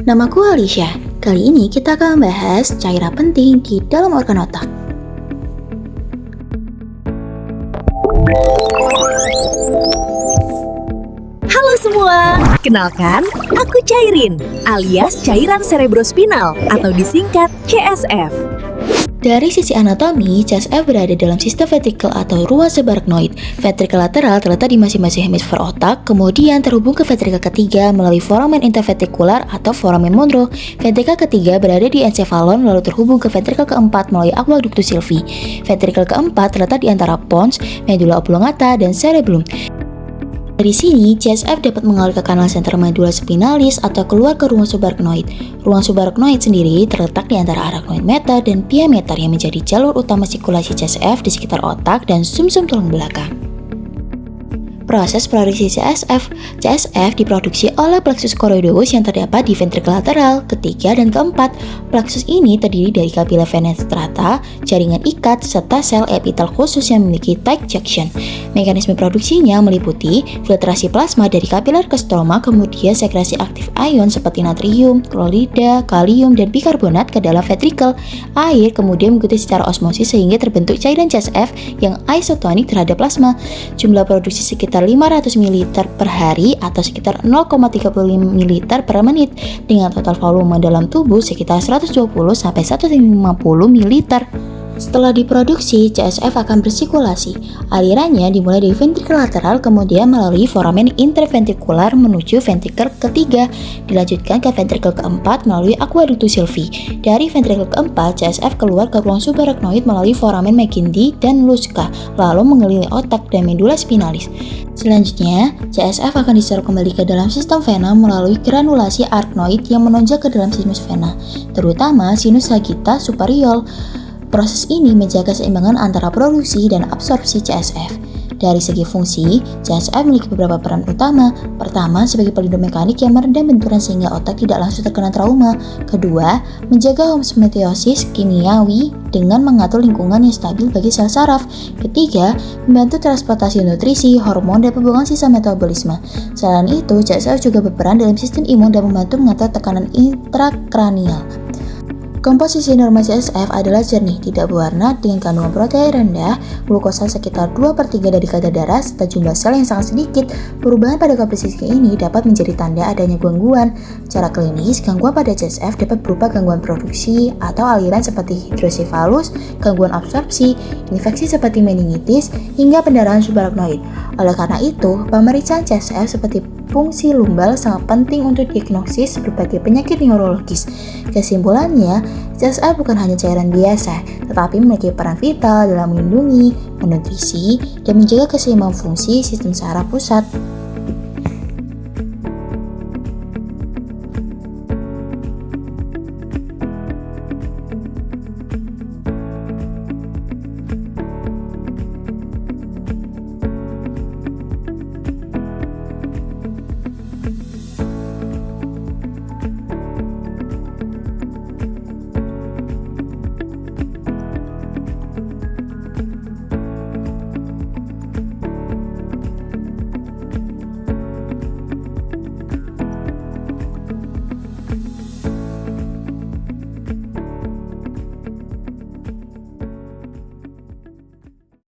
Namaku Alicia. Kali ini kita akan membahas cairan penting di dalam organ otak. Halo semua, kenalkan, aku Cairin, alias cairan cerebrospinal atau disingkat CSF. Dari sisi anatomi, CSF berada dalam sistem ventrikel atau ruang subarachnoid. Ventrikel lateral terletak di masing-masing hemisfer otak, kemudian terhubung ke ventrikel ketiga melalui foramen interventrikular atau foramen Monro. Ventrikel ketiga berada di encephalon lalu terhubung ke ventrikel keempat melalui aqueductus sylvii. Ventrikel keempat terletak di antara pons, medulla oblongata, dan cerebellum. Dari sini, CSF dapat mengalir ke kanal senter medulla spinalis atau keluar ke ruang subarachnoid. Ruang subarachnoid sendiri terletak di antara arachnoid meter dan pia meter yang menjadi jalur utama sirkulasi CSF di sekitar otak dan sumsum tulang belakang. Proses produksi CSF diproduksi oleh plexus choroideus yang terdapat di ventrikel lateral, ketiga, dan keempat. Plexus ini terdiri dari kapiler vena strata, jaringan ikat, serta sel epitel khusus yang memiliki tight junction. Mekanisme produksinya meliputi filtrasi plasma dari kapiler ke stroma, kemudian sekresi aktif ion seperti natrium, klorida, kalium, dan bikarbonat ke dalam ventrikel. Air kemudian mengikuti secara osmosis sehingga terbentuk cairan CSF yang isotonik terhadap plasma. Jumlah produksi sekitar 500 ml per hari atau sekitar 0,35 ml per menit dengan total volume dalam tubuh sekitar 120 sampai 150 ml. Setelah diproduksi, CSF akan bersirkulasi. Alirannya dimulai dari ventrikel lateral kemudian melalui foramen interventrikular menuju ventrikel ketiga, dilanjutkan ke ventrikel keempat melalui aqueductus sylvii. Dari ventrikel keempat, CSF keluar ke ruang subarachnoid melalui foramen McKinley dan Luschka, lalu mengelilingi otak dan medulla spinalis. Selanjutnya, CSF akan diserap kembali ke dalam sistem vena melalui granulasi arachnoid yang menonjol ke dalam sinus vena, terutama sinus sagitta superior. Proses ini menjaga keseimbangan antara produksi dan absorpsi CSF. Dari segi fungsi, CSF memiliki beberapa peran utama. Pertama, sebagai pelindung mekanik yang meredam benturan sehingga otak tidak langsung terkena trauma. Kedua, menjaga homeostasis kimiawi dengan mengatur lingkungan yang stabil bagi sel saraf. Ketiga, membantu transportasi nutrisi, hormon, dan pembuangan sisa metabolisme. Selain itu, CSF juga berperan dalam sistem imun dan membantu mengatur tekanan intrakranial. Komposisi normal CSF adalah jernih, tidak berwarna, dengan kandungan protein rendah, glukosa sekitar 2/3 dari kadar darah, serta jumlah sel yang sangat sedikit. Perubahan pada komposisi ini dapat menjadi tanda adanya gangguan. Secara klinis, gangguan pada CSF dapat berupa gangguan produksi atau aliran seperti hidrosefalus, gangguan absorpsi, infeksi seperti meningitis, hingga pendarahan subarachnoid. Oleh karena itu, pemeriksaan CSF seperti fungsi lumbal sangat penting untuk diagnosis berbagai penyakit neurologis. Kesimpulannya, CSF bukan hanya cairan biasa, tetapi memiliki peran vital dalam melindungi, menutrisi, dan menjaga keseimbangan fungsi sistem saraf pusat.